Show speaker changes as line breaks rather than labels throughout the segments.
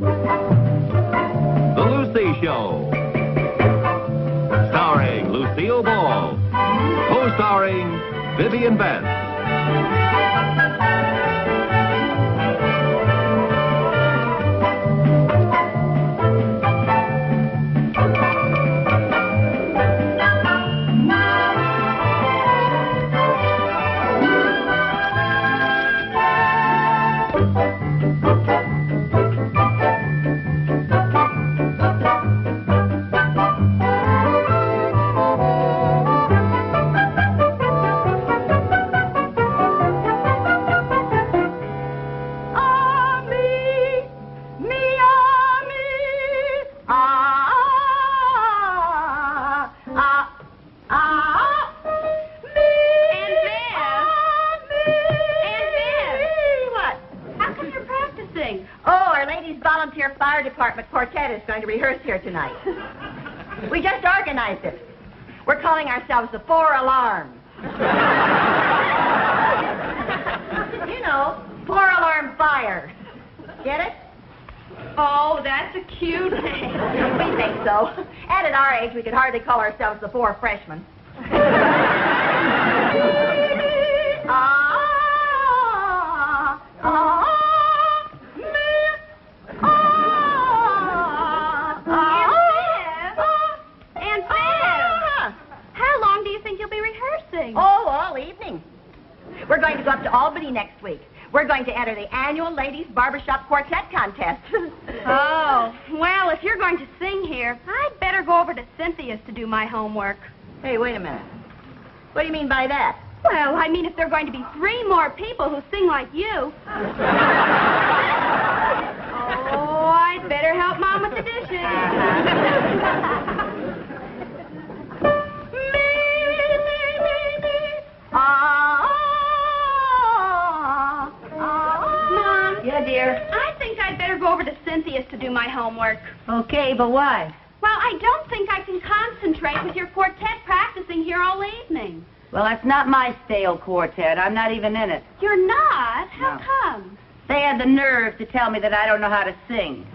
The Lucy Show. Starring Lucille Ball. Co-starring Vivian Beth.
Barbershop Quartet is going to rehearse here tonight. We just organized it. We're calling ourselves the 4 Alarms. You know, 4 Alarm Fire. Get it?
Oh, that's a cute name.
We think so. And at our age, we could hardly call ourselves the 4 Freshmen.
Oh,
all evening. We're going to go up to Albany next week. We're going to enter the annual Ladies Barbershop Quartet contest.
Oh, well, if you're going to sing here, I'd better go over to Cynthia's to do my homework.
Hey, wait a minute. What do you mean by that?
Well, I mean if there are going to be 3 more people who sing like you. Oh, I'd better help Mom with the dishes. Mom.
Yeah, dear?
I think I'd better go over to Cynthia's to do my homework.
Okay, but why?
Well, I don't think I can concentrate with your quartet practicing here all evening.
Well, that's not my stale quartet. I'm not even in it.
You're not? How come?
They had the nerve to tell me that I don't know how to sing.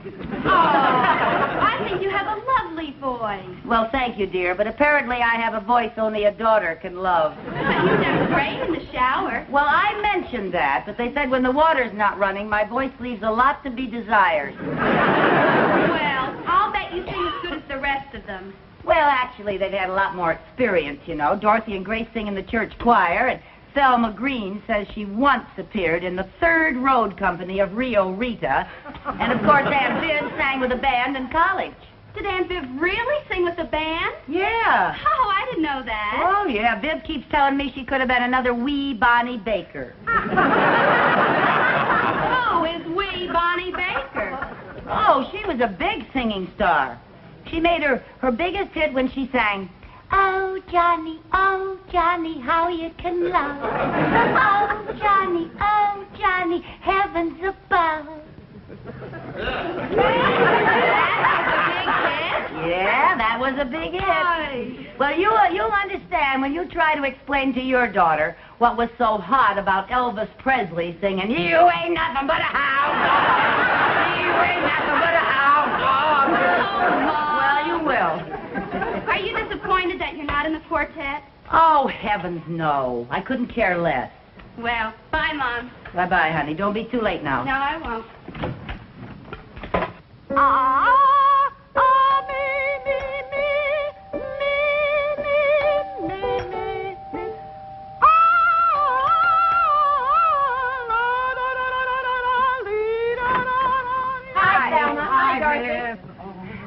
Oh, I think you have a lovely voice.
Well, thank you, dear, but apparently I have a voice only a daughter can love.
But you sound great in the shower.
Well, I mentioned that, but they said when the water's not running, my voice leaves a lot to be desired.
Well, I'll bet you sing as good as the rest of them.
Well, actually, they've had a lot more experience, you know. Dorothy and Grace sing in the church choir, and Thelma Green says she once appeared in the 3rd Road Company of Rio Rita. And, of course, Aunt Viv sang with a band in college.
Did Aunt Viv really sing with the band?
Yeah.
Oh, I didn't know that.
Oh, yeah. Viv keeps telling me she could have been another wee Bonnie Baker.
Who is wee Bonnie Baker?
Oh, she was a big singing star. She made her biggest hit when she sang, oh, Johnny, how you can love. Oh, Johnny, heavens above. Yeah, that was a big hit. Well, you'll understand when you try to explain to your daughter what was so hot about Elvis Presley singing, you ain't nothing but a house. You ain't nothing but a house. Well, you will.
Are you disappointed that you're not in the quartet?
Oh, heavens, no. I couldn't care less.
Well, bye, Mom.
Bye-bye, honey. Don't be too late now.
No, I won't.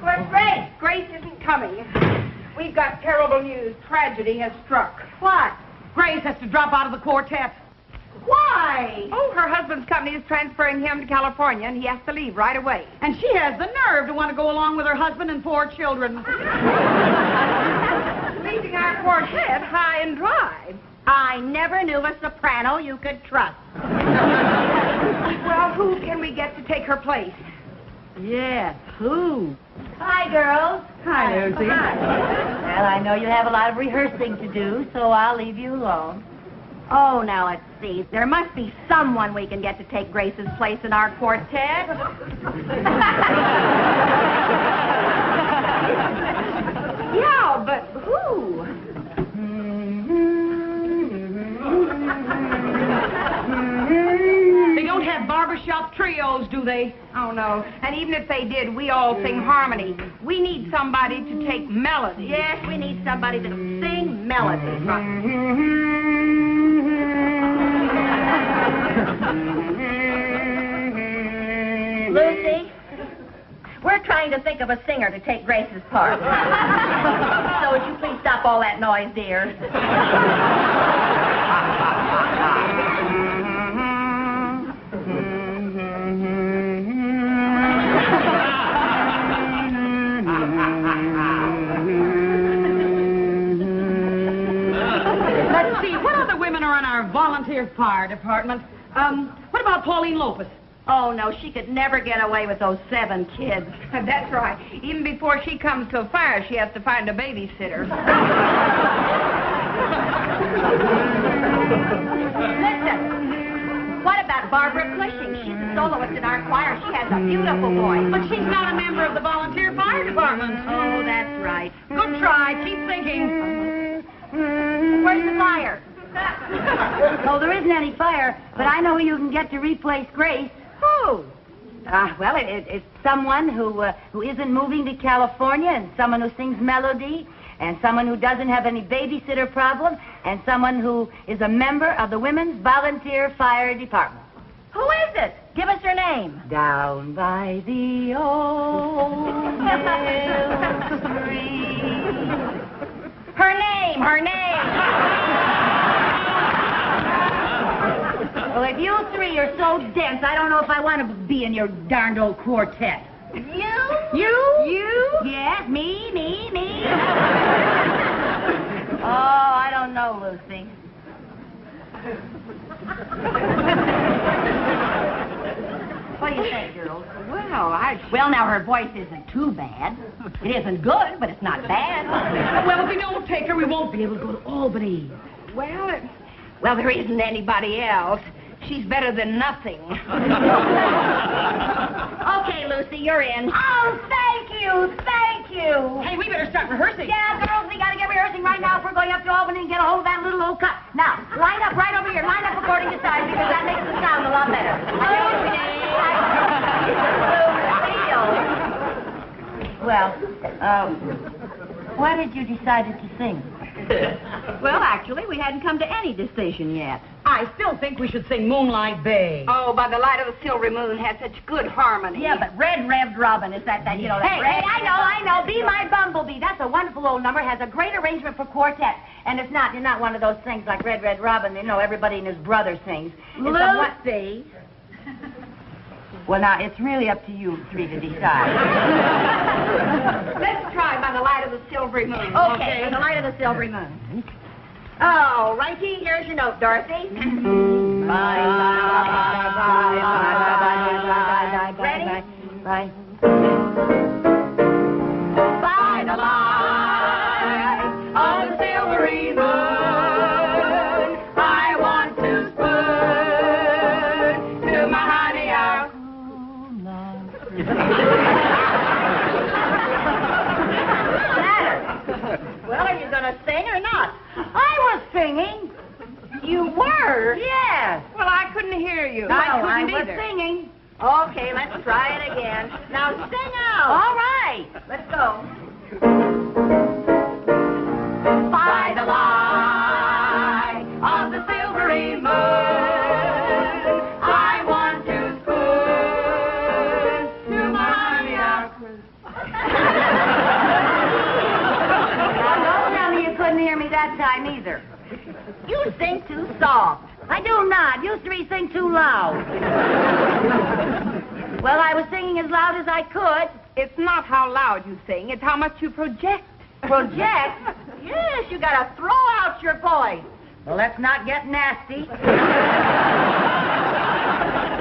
Where's Grace? Grace isn't coming. We've got terrible news. Tragedy has struck.
What?
Grace has to drop out of the quartet.
Why?
Oh, her husband's company is transferring him to California, and he has to leave right away.
And she has the nerve to want to go along with her husband and 4 children.
Leaving our quartet high and dry.
I never knew a soprano you could trust.
Well, who can we get to take her place?
Yes, who? Hi, girls.
Hi, Lucy.
Hi. Well, I know you have a lot of rehearsing to do, so I'll leave you alone.
Oh, now let's see. There must be someone we can get to take Grace's place in our quartet.
Yeah, but who?
They don't have barbershop trios, do they?
Oh, no. And even if they did, we all sing harmony. We need somebody to take melody.
Yes, we need somebody to sing melody. Lucy, we're trying to think of a singer to take Grace's part. So would you please stop all that noise, dear?
Let's see, what other women are in our volunteer fire department? What about Pauline Lopez?
Oh, no, she could never get away with those 7 kids.
That's right. Even before she comes to a fire, she has to find a babysitter.
Listen, what about Barbara Cushing? She's a soloist in our choir. She has a beautiful voice.
But she's not a member of the volunteer fire department.
Oh, that's right.
Good try. Keep thinking.
Where's the fire?
Oh, there isn't any fire, but I know who you can get to replace Grace.
Who?
Well, it's someone who isn't moving to California, and someone who sings melody, and someone who doesn't have any babysitter problem, and someone who is a member of the Women's Volunteer Fire Department.
Who is it? Give us her name.
Down by the old mill stream.
Her name, her name.
Well, if you 3 are so dense, I don't know if I want to be in your darned old quartet.
You?
You? Yes, me. Oh, I don't know, Lucy. What do you think, girls?
Well, now, her voice isn't too bad. It isn't good, but it's not bad.
Well, if we don't take her, we won't be able to go to Albany.
Well, there isn't anybody else. She's better than nothing.
Okay, Lucy, you're in.
Oh, thank you.
Hey, we better start rehearsing.
Yeah, girls, we got to get rehearsing right now if we're going up to Albany and get a hold of that little old cup. Now, line up right over here. Line up according to size because that makes the sound a lot better. Well, why did you decide to sing?
Well, actually, we hadn't come to any decision yet.
I still think we should sing Moonlight Bay.
Oh, by the light of the silvery moon has such good harmony.
Yeah, but Red Revved Robin, is that, you know, that
Hey,
red...
I know. Be My Bumblebee. That's a wonderful old number. Has a great arrangement for quartet. And it's not one of those things like Red Red Robin, you know, everybody and his brother sings.
Lucy.
Well, now, it's really up to you 3 to decide.
Let's try by the light of the silvery moon.
Okay, by the light of the silvery moon. Oh, righty, here's your note, Dorothy.
Bye.
Ready?
Bye.
By the light of the silvery moon, I want to spoon to my honey our Well, are you going to sing or not?
I was singing.
You were?
Yes.
Well, I couldn't hear you.
I was
either.
singing.
Okay, let's try it again. Now sing out.
All right.
Let's go. By the light of the silvery moon, I want to spoon to my honey our
Now, don't tell me you couldn't hear me that time either.
You sing too soft.
I do not. You 3 sing too loud. Well, I was singing as loud as I could.
It's not how loud you sing, it's how much you project.
Project?
Yes, you got to throw out your voice.
Well, let's not get nasty.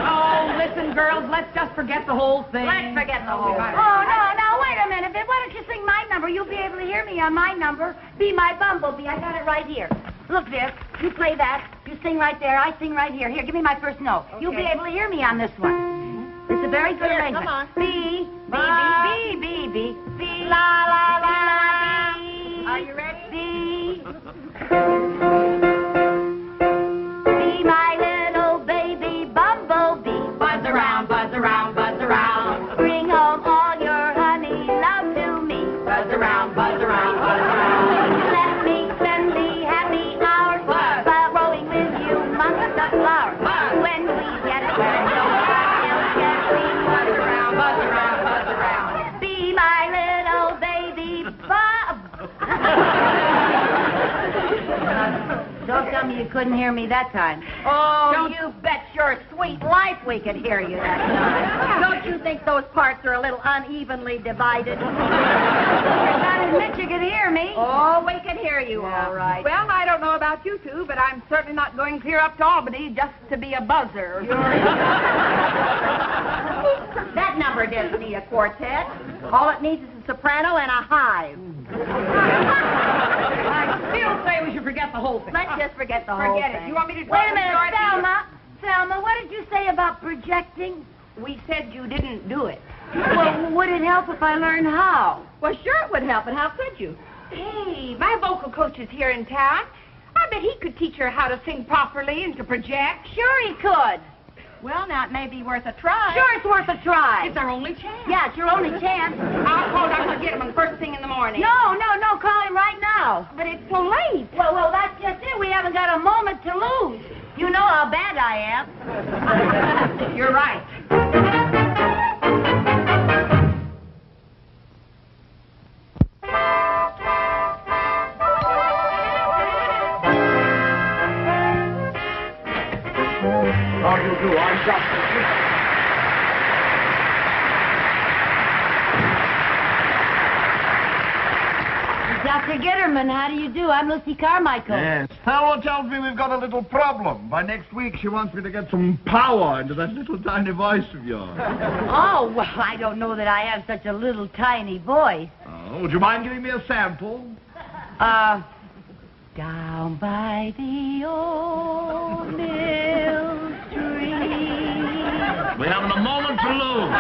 Oh, listen, girls, let's just forget the whole thing.
Let's forget the whole thing.
Oh, no, wait a minute. Why don't you sing my number? You'll be able to hear me on my number. Be My Bumblebee. I got it right here. Look, Viv, you play that. You sing right there. I sing right here. Here, give me my first note.
Okay.
You'll be able to hear me on this one. It's a very good arrangement.
Come on.
B, B, B, B, B, B, la, la, la, B.
Are you ready?
B. Be my little baby bumblebee. Buzz around, buzz around, buzz around. Bring home all your honey love to me. Buzz around, buzz around, buzz around. Let me spend the happy hours while rolling with you amongst the flowers. When we get where no one else can see. Buzz around, buzz around, buzz around. Be my little baby Don't tell me you couldn't hear me that time.
Oh, you bet your sweet life we could hear you that time. Don't you think those parts are a little unevenly divided?
You're not admit you could hear me.
Oh, we can hear you all right.
Well, I don't know about you two, but I'm certainly not going clear up to Albany just to be a buzzer.
That number doesn't need a quartet. All it needs is a soprano and a hive.
I still say we should forget the whole thing.
Let's just forget the whole
Forget
thing.
it. You want me to
Wait
tell
a
the
minute,
story?
Selma, what did you say about projecting?
We said you didn't do it.
Well, would it help if I learned how?
Well, sure it would help, and how could you?
Hey, my vocal coach is here in town. I bet he could teach her how to sing properly and to project.
Sure he could.
Well, now it may be worth a try.
Sure it's worth a try.
It's our only chance.
Yeah, it's your only chance.
I'll call Dr. Gitterman first thing in the morning.
No, call him right now.
But it's so late.
Well, that's just it. We haven't got a moment to lose. You know how bad I am.
You're right.
How do you do? I'm Dr.
Dr. Gitterman, how do you do? I'm Lucy Carmichael.
Yes. Stella tells me we've got a little problem. By next week, she wants me to get some power into that little tiny voice of yours.
Oh, well, I don't know that I have such a little tiny voice.
Oh, would you mind giving me a sample?
Down by the old mill stream.
We haven't a moment to lose.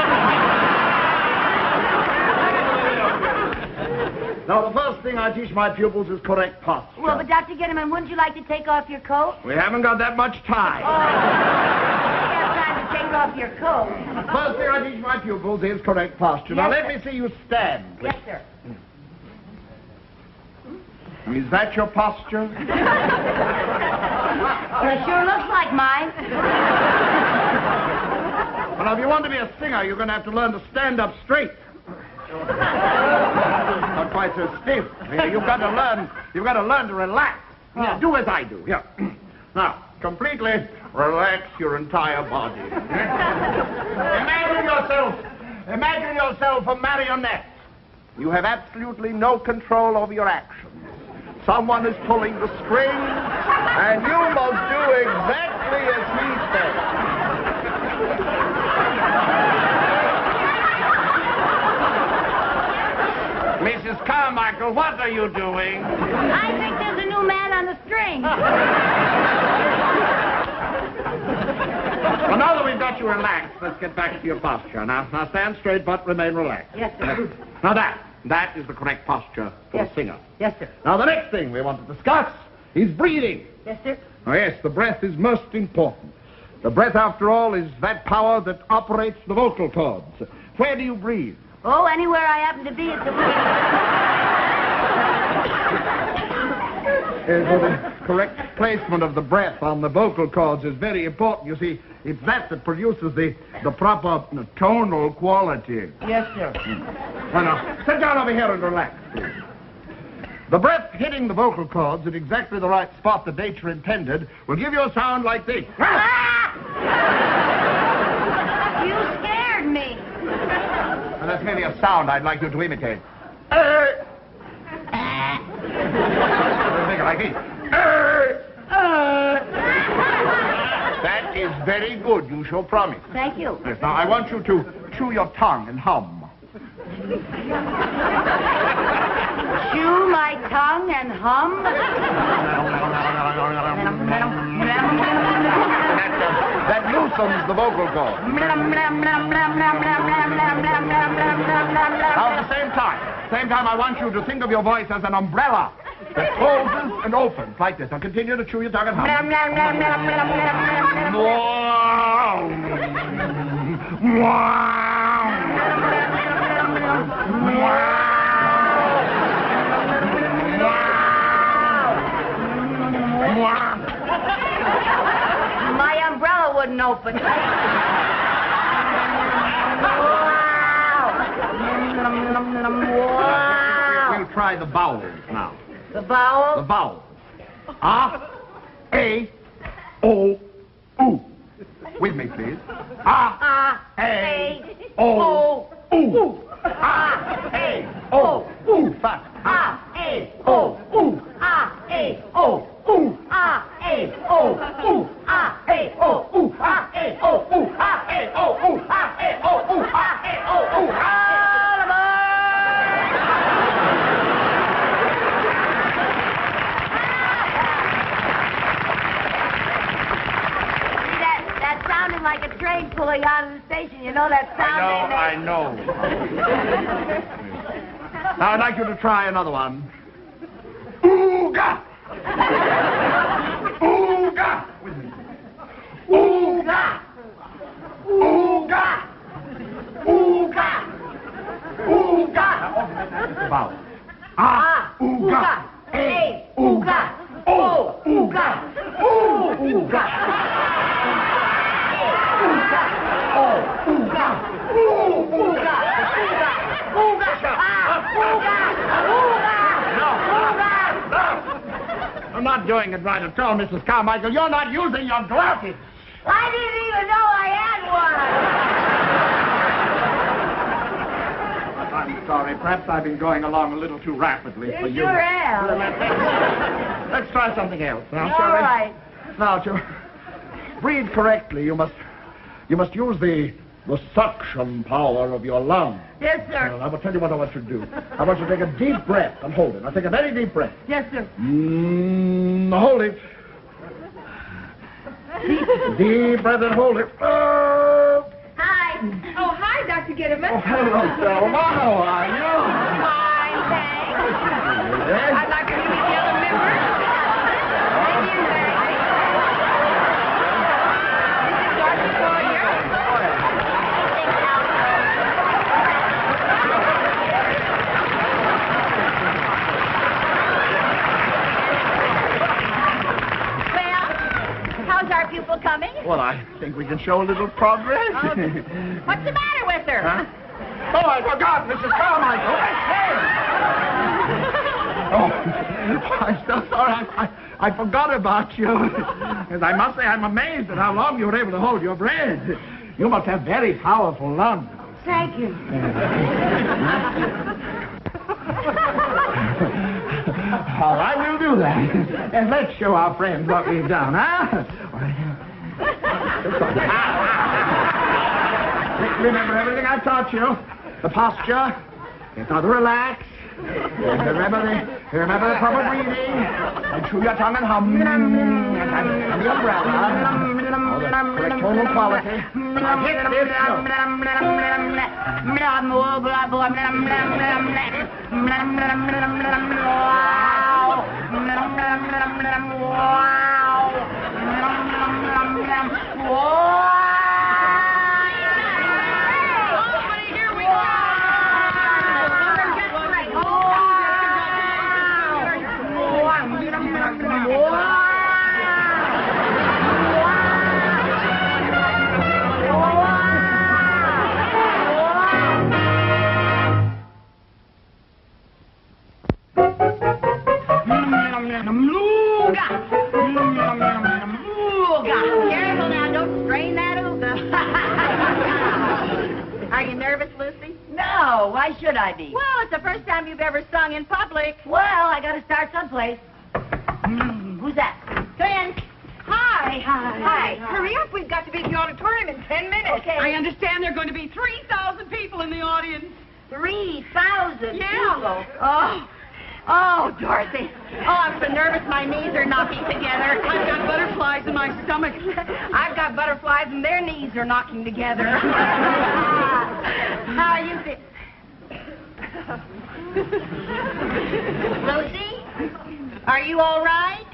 Now, the first thing I teach my pupils is correct posture.
Well, but Dr. Gitterman, wouldn't you like to take off your coat?
We haven't got that much time.
You have time to take off your coat.
First thing I teach my pupils is correct posture. Now,
Yes,
let me see you stand, please.
Yes, sir.
Is that your posture?
Well, it sure looks like mine.
Well, if you want to be a singer, you're going to have to learn to stand up straight. Not quite so stiff. You've got to learn to relax. Here, do as I do. Here. Now, completely relax your entire body. Imagine yourself a marionette. You have absolutely no control over your actions. Someone is pulling the string, and you must do exactly as he says. Mrs. Carmichael, what are you doing?
I think there's a new man on the string.
Well, now that we've got you relaxed, let's get back to your posture. Now stand straight, but remain relaxed.
Yes, sir.
Now that is the correct posture for a singer.
Yes, sir.
Now, the next thing we want to discuss is breathing.
Yes, sir.
Oh, yes, the breath is most important. The breath, after all, is that power that operates the vocal cords. Where do you breathe?
Oh, anywhere I happen to be at the
The correct placement of the breath on the vocal cords is very important. You see, it's that produces the proper tonal quality.
Yes, sir.
Well, now, sit down over here and relax, please. The breath hitting the vocal cords at exactly the right spot that nature intended will give you a sound like this.
Ah! You scared me.
Well, that's merely a sound I'd like you to imitate. Make it like this. That is very good. You shall promise.
Thank you.
Yes, now I want you to chew your tongue and hum.
Chew my tongue and hum?
That loosens the vocal cord. Now, at the same time, I want you to think of your voice as an umbrella that closes and opens like this. Now, continue to chew your tongue and hum.
My umbrella wouldn't open.
We'll try the vowels now.
The vowel?
The vowels. A, O, U. With me, please. A, O, U. A, O, U. Fast. A, O, U. A, O, U. A, O, U. A, O, U. A, O, U. A, O, U. A, O, U. A, O, U.
That sounded like a train pulling out of the station. You know that sound?
I know. Now, I'd like you to try another one. Ooga! Ooga! With me. Ooga! Ooga! Ooga! Ooga! Vowel. A, ooga. A, ooga. O, ooga. O, ooga. I'm not doing it right at all, Mrs. Carmichael. You're not using your glasses.
I didn't even know I had one.
I'm sorry. Perhaps I've been going along a little too rapidly for you.
Sure am.
Let's try something else. Now,
All
shall we?
right.
Now, to breathe correctly, you must use the suction power of your lungs.
Yes, sir.
Well, I will tell you what I want you to do. I want you to take a deep breath and hold it. Now, take a very deep breath.
Yes, sir.
Hold it. Deep breath and hold it.
Hi.
Oh, hi, Dr. Gitterman.
Oh, hello, Selma. How are you?
Fine, thanks. I'd like to meet the other members.
How's our pupil coming?
Well, I think we can show a little progress.
What's the matter with her?
Huh? Oh, I forgot, Mrs. Carmichael. Oh, I'm so sorry. I forgot about you. And I must say I'm amazed at how long you were able to hold your breath. You must have very powerful lungs.
Thank you.
All right, we'll do that. And let's show our friends what we've done, huh? Remember everything I taught you. The posture. Now to relax. And remember the proper breathing. And chew your tongue and hum. And the umbrella. Oh, the correct tonal quality. Now hit this note.
Careful now, don't strain that ooga. Are you nervous, Lucy?
No, why should I be?
Well, it's the first time you've ever sung in public.
Well, I got to start someplace. Who's that?
Come in.
Hi.
Hi.
Hurry up. We've got to be at the auditorium in 10 minutes.
Okay.
I understand there are going to be 3,000 people in the audience.
3,000
Yeah.
people. Oh,
Oh, Dorothy. Oh, I'm so nervous my knees are knocking together.
I've got butterflies in my stomach.
I've got butterflies and their knees are knocking together.
How are you feeling? Lucy? Are you all right?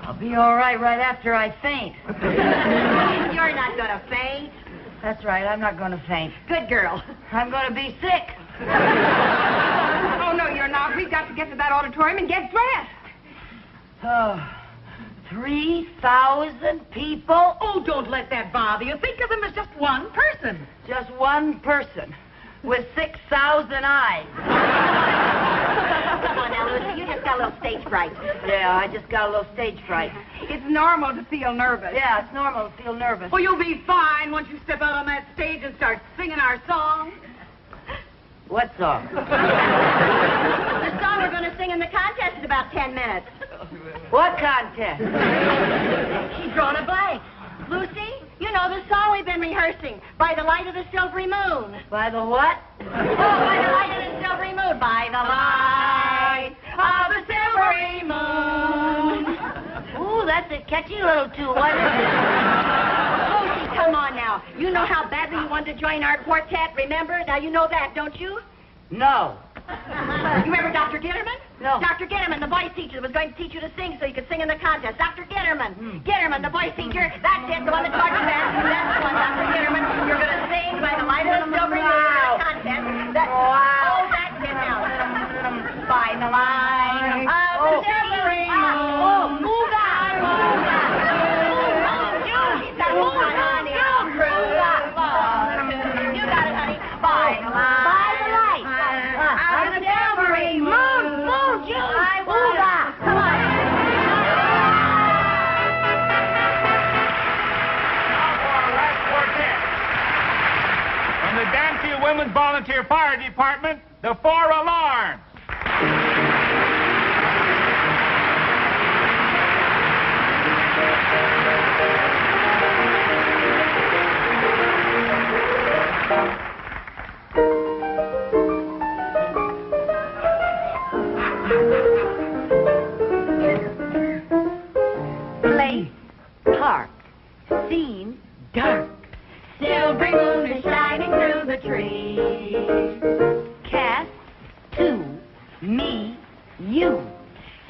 I'll be all right after I faint.
You're not going to faint.
That's right, I'm not going to faint.
Good girl.
I'm going to be sick.
Oh, no, you're not. We've got to get to that auditorium and get dressed.
Oh, 3,000 people?
Oh, don't let that bother you. Think of them as just one person.
Just one person with 6,000 eyes.
Come on now, Lucy. You just got a little stage fright.
Yeah, I just got a little stage fright.
It's normal to feel nervous.
Yeah, it's normal to feel nervous.
Well, you'll be fine once you step out on that stage and start singing our song.
What song?
The song we're going to sing in the contest in about 10 minutes.
What contest?
She's drawn a blank. Lucy, you know the song we've been rehearsing, By the Light of the Silvery Moon.
By the what?
Oh, by the light of the silvery moon. By the light of the silvery moon.
Ooh, that's a catchy little tune. What is it?
Lucy, come on now. You know how badly you wanted to join our quartet, remember? Now you know that, don't you?
No.
You remember Dr. Gitterman?
No.
Dr. Gitterman, the voice teacher, was going to teach you to sing so you could sing in the contest. Dr. Gitterman. Gitterman, the voice teacher. That's it, the one that taught you that. That's the one, Dr. Gitterman. You're going to sing By the Light of the Silvery Moon in the contest. Oh, that's it now. By the light of the silvery moon. Oh, move out. She's got move on, honey. You got it, honey. By the light. Of the silvery moon. Move, June. Come on.
From the Danfield Women's Volunteer Fire Department, the 4 alarms.
Place, park, scene, dark.
Silvery moon is shining through the trees.
Cast, to, me, you.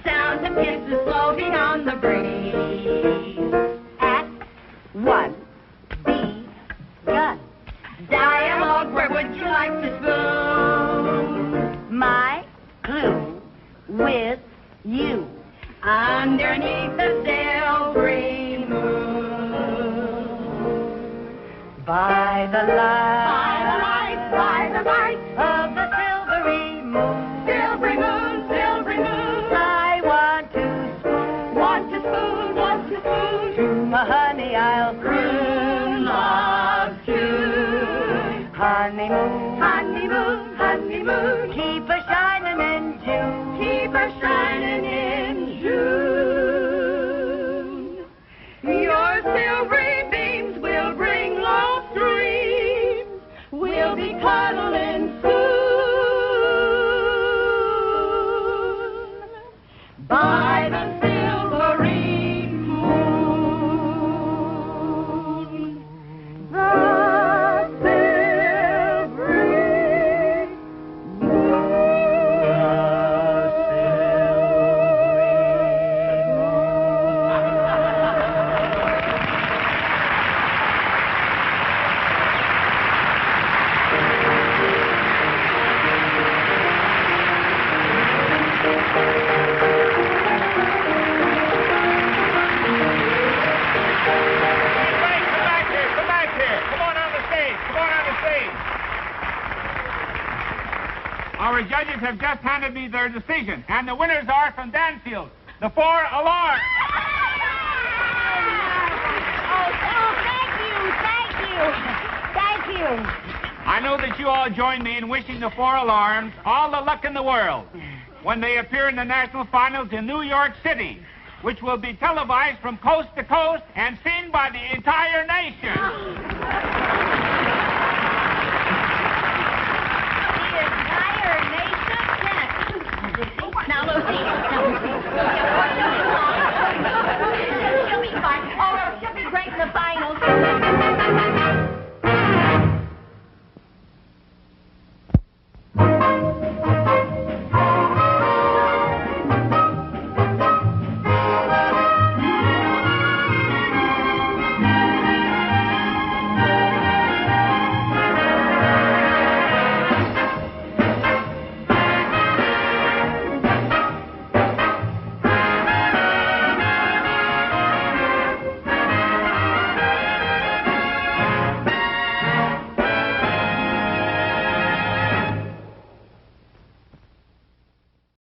Sounds of kisses floating on the breeze.
Act 1, begun.
Dialogue, where would you like to spoon?
My clue with you.
Underneath the silvery moon.
By the light
By the light
of the silvery moon.
silvery moon, silvery moon.
I want to spoon.
Want to spoon,
To my honey I'll
croon love tune.
Honeymoon,
Honeymoon, honeymoon.
keep a shining in June.
Keep her shining in June. Your silvery beams will bring lost dreams. We'll be cuddling soon. By the silvery moon. The silvery
Come back here. Come on on the stage. Our judges have just handed me their decision, and the winners are from Danfield, the 4 alarms.
Thank you.
I know that you all join me in wishing the 4 alarms all the luck in the world when they appear in the national finals in New York City, which will be televised from coast to coast and seen by the entire nation.